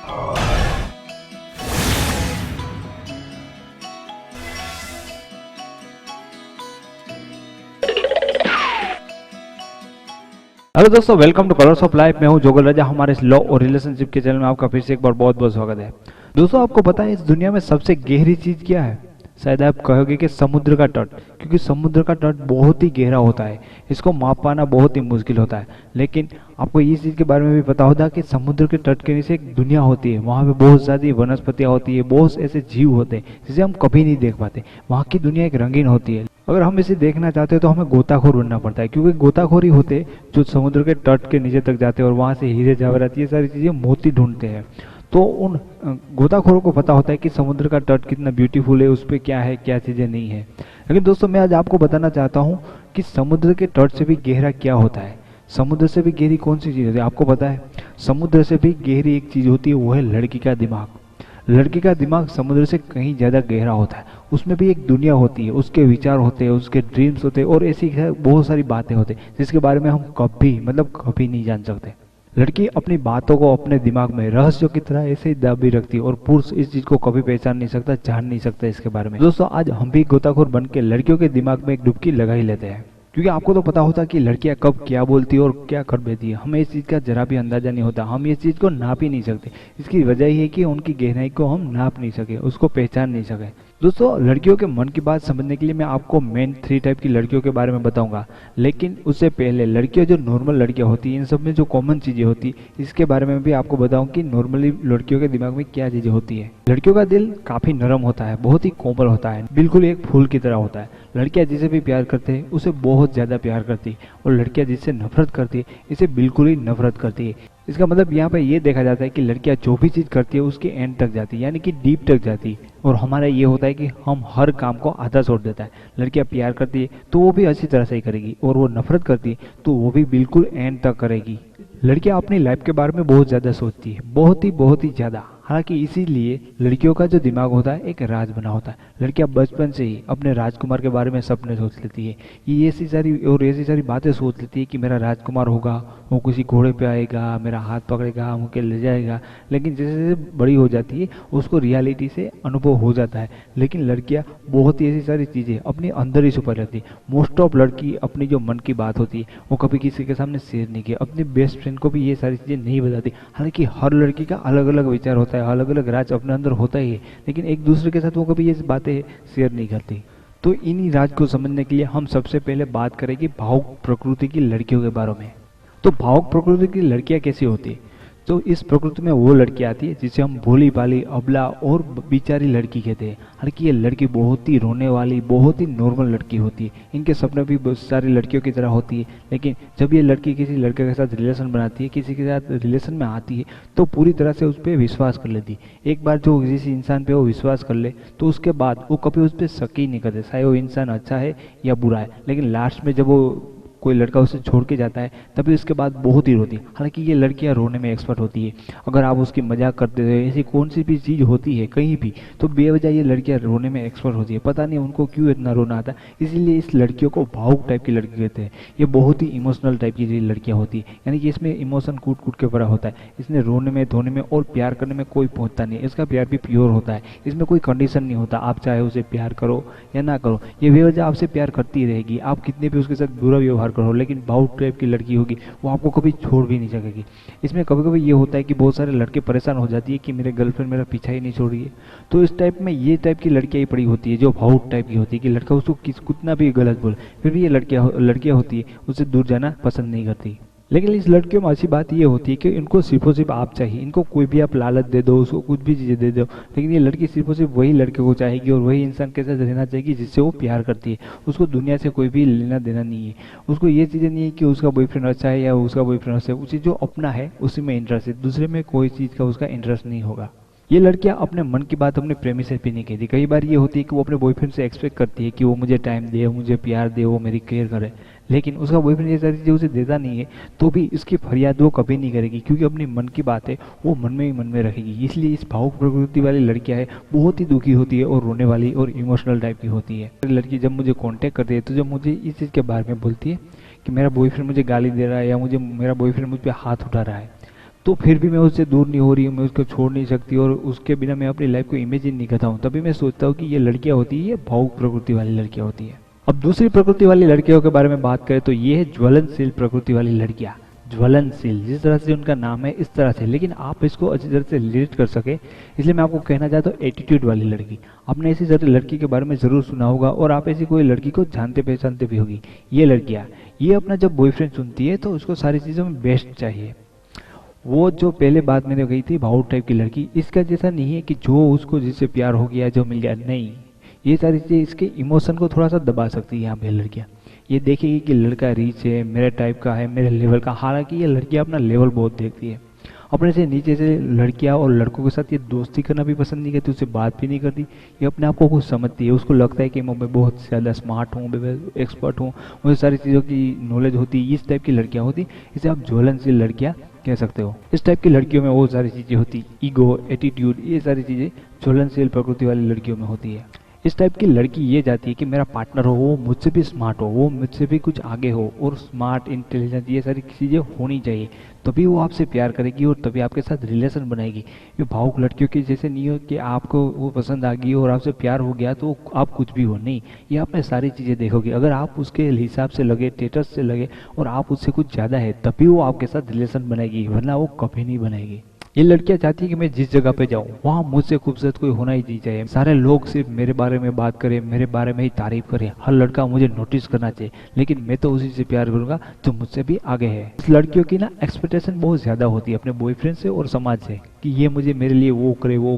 Hello दोस्तों, welcome two colours of life. मैं हूं जोगल राजा। हमारे इस लॉ और रिलेशनशिप के चैनल में आपका फिर से एक बार बहुत बहुत स्वागत है। दोस्तों, आपको पता है इस दुनिया में सबसे गहरी चीज क्या है? शायद आप कहोगे कि समुद्र का तट, क्योंकि समुद्र का तट बहुत ही गहरा होता है। इसको माप पाना बहुत ही मुश्किल होता है। लेकिन आपको इस चीज़ के बारे में भी पता होगा कि समुद्र के तट के नीचे एक दुनिया होती है। वहाँ पे बहुत ज़्यादा वनस्पतियाँ होती है, बहुत ऐसे जीव होते हैं जिसे हम कभी नहीं देख पाते। वहाँ की दुनिया एक रंगीन होती है। अगर हम इसे देखना चाहते हैं तो हमें गोताखोर बनना पड़ता है, क्योंकि गोताखोर ही होते जो समुद्र के तट के नीचे तक जाते हैं और वहाँ से हीरे जवाहरात ये सारी चीज़ें मोती ढूंढते हैं। तो उन गोताखोरों को पता होता है कि समुद्र का तट कितना ब्यूटीफुल है, उस पर क्या है क्या चीज़ें नहीं है। लेकिन दोस्तों, मैं आज आपको बताना चाहता हूँ कि समुद्र के तट से भी गहरा क्या होता है। समुद्र से भी गहरी कौन सी चीज़ होती है आपको पता है? समुद्र से भी गहरी एक चीज़ होती है, वो है लड़की का दिमाग। लड़की का दिमाग समुद्र से कहीं ज़्यादा गहरा होता है। उसमें भी एक दुनिया होती है, उसके विचार होते हैं, उसके ड्रीम्स होते हैं और ऐसी बहुत सारी बातें होती हैं जिसके बारे में हम कभी नहीं जान सकते। लड़की अपनी बातों को अपने दिमाग में रहस्यों की तरह ऐसे ही दबी रखती है और पुरुष इस चीज को कभी पहचान नहीं सकता, जान नहीं सकता इसके बारे में। दोस्तों, आज हम भी गोताखोर बन के लड़कियों के दिमाग में एक डुबकी लगा ही लेते हैं, क्योंकि आपको तो पता होता कि लड़कियां कब क्या बोलती है और क्या कर देती है। हमें इस चीज़ का जरा भी अंदाजा नहीं होता, हम इस चीज़ को नाप ही नहीं सकते। इसकी वजह ये है कि उनकी गहराई को हम नाप नहीं सके, उसको पहचान नहीं सके। दोस्तों, लड़कियों के मन की बात समझने के लिए मैं आपको मेन 3 टाइप की लड़कियों के बारे में बताऊंगा। लेकिन उससे पहले लड़कियां जो नॉर्मल लड़कियां होती हैं, इन सब में जो कॉमन चीज़ें होती इसके बारे में भी आपको बताऊं कि नॉर्मली लड़कियों के दिमाग में क्या चीज़ें होती है। लड़कियों का दिल काफ़ी नरम होता है, बहुत ही कोमल होता है, बिल्कुल एक फूल की तरह होता है। लड़कियां जिसे भी प्यार करते हैं उसे बहुत ज़्यादा प्यार करती है, और लड़कियां जिससे नफरत करती है इसे बिल्कुल ही नफरत करती है। इसका मतलब यहाँ पे ये देखा जाता है कि लड़कियां जो भी चीज़ करती है उसके एंड तक जाती है, यानी कि डीप तक जाती है। और हमारा ये होता है कि हम हर काम को आधा छोड़ देता है। लड़कियां प्यार करती है तो वो भी अच्छी तरह से ही करेगी, और वो नफरत करती है तो वो भी बिल्कुल एंड तक करेगी। लड़कियां अपनी लाइफ के बारे में बहुत ज़्यादा सोचती है, बहुत ही ज़्यादा। हालांकि इसीलिए लड़कियों का जो दिमाग होता है एक राज बना होता है। लड़कियां बचपन से ही अपने राजकुमार के बारे में सपने सोच लेती है। ये ऐसी सारी बातें सोच लेती है कि मेरा राजकुमार होगा, वो किसी घोड़े पे आएगा, मेरा हाथ पकड़ेगा, मुझे ले जाएगा। लेकिन जैसे जैसे बड़ी हो जाती है उसको रियलिटी से अनुभव हो जाता है। लेकिन लड़कियां बहुत ही ऐसी सारी चीज़ें अपने अंदर ही छुपा रहती है। मोस्ट ऑफ लड़की अपनी जो मन की बात होती है वो कभी किसी के सामने शेयर नहीं की, अपनी बेस्ट फ्रेंड को भी ये सारी चीज़ें नहीं बताती। हालांकि हर लड़की का अलग अलग विचार होता है, अलग अलग राज अपने अंदर होता ही है, लेकिन एक दूसरे के साथ वो कभी ये बातें शेयर नहीं करती। तो इन्हीं राज को समझने के लिए हम सबसे पहले बात करेंगे भावुक प्रकृति की लड़कियों के बारे में। तो भावुक प्रकृति की लड़कियां कैसी होती है? तो इस प्रकृति में वो लड़की आती है जिसे हम भोली भाली, अबला और बेचारी लड़की कहते हैं। हालांकि ये लड़की बहुत ही रोने वाली, बहुत ही नॉर्मल लड़की होती है। इनके सपने भी बहुत सारी लड़कियों की तरह होती है। लेकिन जब ये लड़की किसी लड़के के साथ रिलेशन बनाती है, किसी के साथ रिलेशन में आती है, तो पूरी तरह से उस पर विश्वास कर लेती है। एक बार जो किसी इंसान पे वो विश्वास कर ले तो उसके बाद वो कभी उस पर शक ही नहीं करते, चाहे वो इंसान अच्छा है या बुरा है। लेकिन लास्ट में जब वो कोई लड़का उसे छोड़ के जाता है तभी उसके बाद बहुत ही रोती है। हालांकि ये लड़कियां रोने में एक्सपर्ट होती है। अगर आप उसकी मजाक करते हो, ऐसी कौन सी भी चीज़ होती है कहीं भी, तो बेवजह ये लड़कियां रोने में एक्सपर्ट होती है। पता नहीं उनको क्यों इतना रोना आता है। इसीलिए इस लड़कियों को भावुक टाइप की लड़की कहते हैं। ये बहुत ही इमोशनल टाइप की लड़कियां होती है, यानी कि इसमें इमोशन कूट कूट के भरा होता है। इसमें रोने में, धोने में और प्यार करने में कोई पहुंचता नहीं। इसका प्यार भी प्योर होता है, इसमें कोई कंडीशन नहीं होता। आप चाहे उसे प्यार करो या ना करो, ये बेवजह आपसे प्यार करती रहेगी, आप कितने भी उसके साथ बुरा व्यवहार करो। लेकिन भावुक टाइप की लड़की होगी वो आपको कभी छोड़ भी नहीं सकेगी। इसमें कभी कभी ये होता है कि बहुत सारे लड़के परेशान हो जाती है कि मेरे गर्लफ्रेंड मेरा पीछा ही नहीं छोड़ रही है। तो इस टाइप में ये टाइप की लड़कियां ही पड़ी होती है जो भावुक टाइप की होती है, कि लड़का उसको कितना भी गलत बोले फिर भी ये लड़कियां होती है उससे दूर जाना पसंद नहीं करती। लेकिन इस लड़कियों में अच्छी बात ये होती है कि इनको सिर्फ और सिर्फ आप चाहिए। इनको कोई भी आप लालच दे दो, उसको कुछ भी चीज़ें दे दो, लेकिन ये लड़की सिर्फ और सिर्फ वही लड़के को चाहेगी और वही इंसान के साथ रहना चाहेगी जिससे वो प्यार करती है। उसको दुनिया से कोई भी लेना देना नहीं है। उसको ये चीज़ें नहीं है कि उसका बॉयफ्रेंड अच्छा है या उसका बॉयफ्रेंड अच्छा है। उसी जो अपना है उसी में इंटरेस्ट है, दूसरे में कोई चीज़ का उसका इंटरेस्ट नहीं होगा। ये लड़कियां अपने मन की बात अपने प्रेमी से भी नहीं कहती। कई बार ये होती है कि वो अपने बॉयफ्रेंड से एक्सपेक्ट करती है कि वो मुझे टाइम दे, मुझे प्यार दे, वो मेरी केयर करे। लेकिन उसका बॉयफ्रेंड ये सारी चीज़ें उसे देता नहीं है तो भी इसकी फरियाद वो कभी नहीं करेगी, क्योंकि अपनी मन की बात है वो मन में ही मन में रखेगी। इसलिए इस भावुक प्रकृति वाली लड़कियां है बहुत ही दुखी होती है और रोने वाली और इमोशनल टाइप की होती है। लड़की जब मुझे कॉन्टेक्ट करती है तो जब मुझे इस चीज़ के बारे में बोलती है कि मेरा बॉयफ्रेंड मुझे गाली दे रहा है या मुझे मेरा बॉयफ्रेंड मुझ पर हाथ उठा रहा है, तो फिर भी मैं उससे दूर नहीं हो रही हूँ, मैं उसको छोड़ नहीं सकती और उसके बिना मैं अपनी लाइफ को इमेजिन नहीं करता हूँ। तभी मैं सोचता हूँ कि ये लड़कियाँ होती है, ये भावुक प्रकृति वाली लड़कियाँ होती है। अब दूसरी प्रकृति वाली लड़कियों के बारे में बात करें तो ये है ज्वलनशील प्रकृति वाली लड़कियाँ। ज्वलनशील, जिस तरह से उनका नाम है इस तरह से, लेकिन आप इसको अच्छी तरह से रिलेट कर सके इसलिए मैं आपको कहना चाहता हूँ एटीट्यूड वाली लड़की। आपने ऐसी सारी लड़की के बारे में जरूर सुना होगा और आप ऐसी कोई लड़की को जानते पहचानते भी होगी। ये लड़कियाँ, ये अपना जब बॉयफ्रेंड चुनती है तो उसको सारी चीज़ों में बेस्ट चाहिए। वो जो पहले बात मैंने कही थी भावुक टाइप की लड़की, इसका जैसा नहीं है कि जो उसको जिससे प्यार हो गया जो मिल गया, नहीं। ये सारी चीज़ें इसके इमोशन को थोड़ा सा दबा सकती है यहाँ पे लड़कियाँ। ये देखेगी कि लड़का रिच है, मेरे टाइप का है, मेरे लेवल का। हालांकि ये लड़कियाँ अपना लेवल बहुत देखती है। अपने से नीचे से लड़कियाँ और लड़कों के साथ ये दोस्ती करना भी पसंद नहीं करती, उससे बात भी नहीं करती। ये अपने आप को कुछ समझती है, उसको लगता है कि मैं बहुत ज़्यादा स्मार्ट हूँ, मैं एक्सपर्ट हूँ, मुझे सारी चीज़ों की नॉलेज होती है। इस टाइप की लड़कियाँ होती, इसे आप ज्वलनशील लड़कियाँ कह सकते हो। इस टाइप की लड़कियों में वो सारी चीज़ें होती, ईगो, एटीट्यूड, ये सारी चीज़ें ज्वलनशील प्रकृति वाली लड़कियों में होती है। इस टाइप की लड़की ये चाहती है कि मेरा पार्टनर हो, वो मुझसे भी स्मार्ट हो, वो मुझसे भी कुछ आगे हो, और स्मार्ट, इंटेलिजेंट, ये सारी चीज़ें होनी चाहिए। तभी वो आपसे प्यार करेगी और तभी आपके साथ रिलेशन बनाएगी। ये भावुक लड़कियों की जैसे नहीं हो कि आपको वो पसंद आ गई और आपसे प्यार हो गया तो आप कुछ भी हो, नहीं। ये आप में सारी चीज़ें देखोगे, अगर आप उसके हिसाब से लगे, स्टेटस से लगे और आप उससे कुछ ज़्यादा है, तभी वो आपके साथ रिलेशन बनाएगी, वरना वो कभी नहीं बनाएगी। ये लड़कियां चाहती है कि मैं जिस जगह पे जाऊं वहां मुझसे खूबसूरत कोई होना ही चाहिए, सारे लोग सिर्फ मेरे बारे में बात करें, मेरे बारे में ही तारीफ करें, हर लड़का मुझे नोटिस करना चाहिए, लेकिन मैं तो उसी से प्यार करूंगा जो मुझसे भी आगे है। इस लड़कियों की ना एक्सपेक्टेशन बहुत ज्यादा होती है अपने बॉयफ्रेंड से और समाज से कि ये मुझे, मेरे लिए वो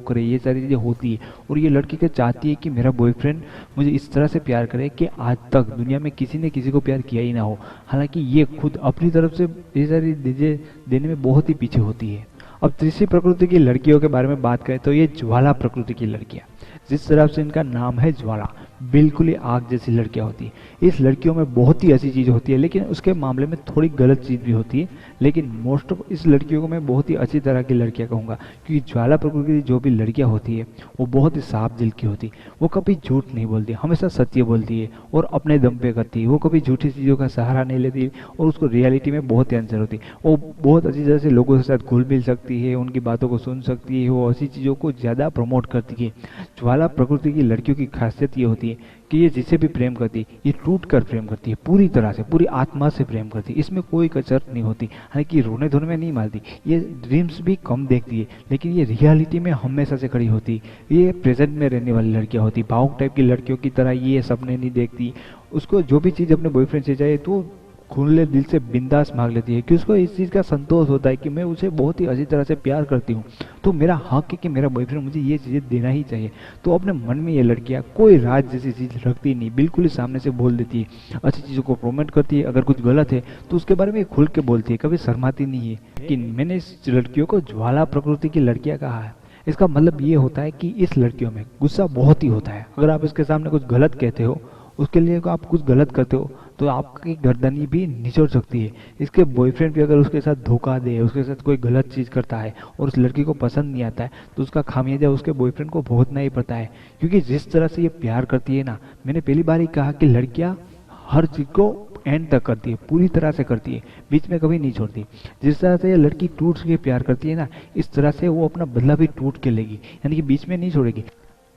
करे, ये सारी चीजें होती है। और ये लड़की क्या चाहती है कि मेरा बॉयफ्रेंड मुझे इस तरह से प्यार करे कि आज तक दुनिया में किसी ने किसी को प्यार किया ही ना हो। हालांकि ये खुद अपनी तरफ से ये सारी चीजें देने में बहुत ही पीछे होती है। अब तीसरी प्रकृति की लड़कियों के बारे में बात करें तो ये ज्वाला प्रकृति की लड़कियां, जिस तरह से इनका नाम है ज्वाला, बिल्कुल ही आग जैसी लड़कियां होती है। इस लड़कियों में बहुत ही अच्छी चीज होती है, लेकिन उसके मामले में थोड़ी गलत चीज भी होती है। लेकिन मोस्ट ऑफ इस लड़कियों को मैं बहुत ही अच्छी तरह की लड़कियां कहूंगा, क्योंकि ज्वाला प्रकृति की जो भी लड़कियां होती है वो बहुत ही साफ दिल की होती है। वो कभी झूठ नहीं बोलती, हमेशा सत्य बोलती है और अपने दम पे करती है। वो कभी झूठी चीज़ों का सहारा नहीं लेती और उसको रियलिटी में बहुत ही आंसर होती है। वो बहुत अच्छी तरह से लोगों के साथ घुल मिल सकती है, उनकी बातों को सुन सकती है, वो ऐसी चीज़ों को ज़्यादा प्रमोट करती है। ज्वाला प्रकृति की लड़कियों की खासियत ये होती है कि ये जिसे भी प्रेम करती है ये टूट कर प्रेम करती है, पूरी तरह से, पूरी आत्मा से प्रेम करती है, इसमें कोई कसर नहीं होती। हालांकि रोने धोने में नहीं मारती, ये ड्रीम्स भी कम देखती है, लेकिन ये रियलिटी में हमेशा से खड़ी होती। ये प्रेजेंट में रहने वाली लड़कियां होती, भावुक टाइप की लड़कियों की तरह ये सपने नहीं देखती। उसको जो भी चीज़ अपने बॉयफ्रेंड से चाहिए तो खुले दिल से बिंदास मांग लेती है, कि उसको इस चीज़ का संतोष होता है कि मैं उसे बहुत ही अच्छी तरह से प्यार करती हूँ, तो मेरा हक है कि मेरा बॉयफ्रेंड मुझे ये चीज़ें देना ही चाहिए। तो अपने मन में ये लड़कियाँ कोई राज जैसी चीज़ रखती नहीं, बिल्कुल ही सामने से बोल देती है, अच्छी चीज़ों को प्रोमोट करती है, अगर कुछ गलत है तो उसके बारे में खुल के बोलती है, कभी शर्माती नहीं है। लेकिन मैंने इस लड़कियों को ज्वाला प्रकृति की लड़कियाँ कहा है, इसका मतलब ये होता है कि इस लड़कियों में गुस्सा बहुत ही होता है। अगर आप इसके सामने कुछ गलत कहते हो, उसके लिए आप कुछ गलत करते हो, तो आपकी गर्दनी भी निचोड़ सकती है। इसके बॉयफ्रेंड भी अगर उसके साथ धोखा दे, उसके साथ कोई गलत चीज़ करता है और उस लड़की को पसंद नहीं आता है, तो उसका खामियाजा उसके बॉयफ्रेंड को भुगतना ही पड़ता है। क्योंकि जिस तरह से ये प्यार करती है ना, मैंने पहली बार ही कहा कि लड़कियाँ हर चीज़ को एंड तक करती है, पूरी तरह से करती है, बीच में कभी नहीं छोड़ती। जिस तरह से ये लड़की टूट के प्यार करती है ना, इस तरह से वो अपना बदला भी टूट के लेगी, यानी कि बीच में नहीं छोड़ेगी।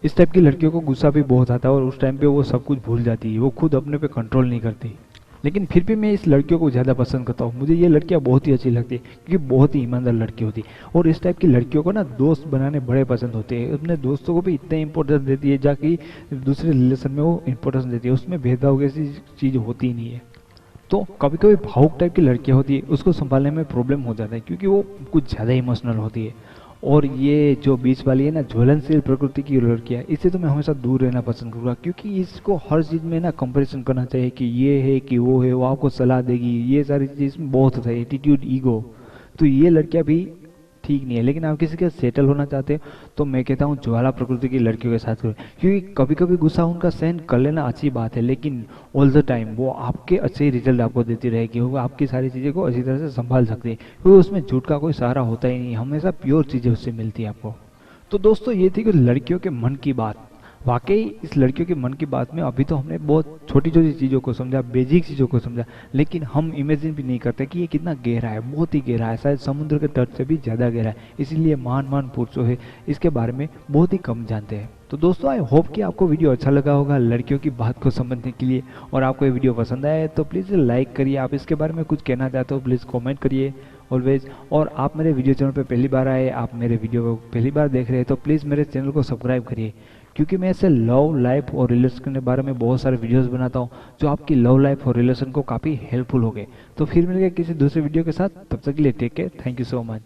इस टाइप की लड़कियों को गुस्सा भी बहुत आता है और उस टाइम पे वो सब कुछ भूल जाती है, वो खुद अपने पे कंट्रोल नहीं करती। लेकिन फिर भी मैं इस लड़कियों को ज़्यादा पसंद करता हूँ, मुझे ये लड़कियाँ बहुत ही अच्छी लगती है क्योंकि बहुत ही ईमानदार लड़की होती है। और इस टाइप की लड़कियों को ना दोस्त बनाने बड़े पसंद होते हैं, अपने दोस्तों को भी इतना इंपॉर्टेंस देती है जाकि दूसरे रिलेशन में वो इंपॉर्टेंस देती है, उसमें भेदभाव जैसी चीज़ होती ही नहीं है। तो कभी कभी भावुक टाइप की लड़कियाँ होती है, उसको संभालने में प्रॉब्लम हो जाता है क्योंकि वो कुछ ज़्यादा इमोशनल होती है। और ये जो बीच वाली है ना ज्वलनशील प्रकृति की लड़कियाँ, इससे तो मैं हमेशा दूर रहना पसंद करूँगा, क्योंकि इसको हर चीज़ में ना कंपैरिजन करना चाहिए कि ये है कि वो है, वो आपको सलाह देगी, ये सारी चीज़ इसमें बहुत होता है, एटीट्यूड, ईगो। तो ये लड़कियाँ भी ठीक नहीं है। लेकिन आप किसी के सेटल होना चाहते हो तो मैं कहता हूँ ज्वाला प्रकृति की लड़कियों के साथ करो, क्योंकि कभी कभी गुस्सा उनका सहन कर लेना अच्छी बात है, लेकिन ऑल द टाइम वो आपके अच्छे रिजल्ट आपको देती रहेगी, वो आपकी सारी चीज़ें को अच्छी तरह से संभाल सकती है, क्योंकि उसमें झूठ का कोई सहारा होता ही नहीं, हमेशा प्योर चीज़ें उससे मिलती है आपको। तो दोस्तों ये थी कुछ लड़कियों के मन की बात। वाकई इस लड़कियों के मन की बात में अभी तो हमने बहुत छोटी छोटी चीज़ों को समझा, बेसिक चीज़ों को समझा, लेकिन हम इमेजिन भी नहीं करते कि ये कितना गहरा है, बहुत ही गहरा है, शायद समुद्र के तट से भी ज़्यादा गहरा है। इसीलिए महान महान पुरुषों है इसके बारे में बहुत ही कम जानते हैं। तो दोस्तों आई होप कि आपको वीडियो अच्छा लगा होगा लड़कियों की बात को समझने के लिए, और आपको ये वीडियो पसंद आया है तो प्लीज़ लाइक करिए। आप इसके बारे में कुछ कहना चाहते हो प्लीज़ कमेंट करिए ऑलवेज। और आप मेरे वीडियो चैनल पे पहली बार आए, आप मेरे वीडियो को पहली बार देख रहे हैं तो प्लीज़ मेरे चैनल को सब्सक्राइब करिए, क्योंकि मैं ऐसे लव लाइफ और रिलेशन के बारे में बहुत सारे वीडियोस बनाता हूँ जो आपकी लव लाइफ और रिलेशन को काफ़ी हेल्पफुल हो गए। तो फिर मिलेंगे किसी दूसरे वीडियो के साथ, तब तक के लिए take care, thank you so much.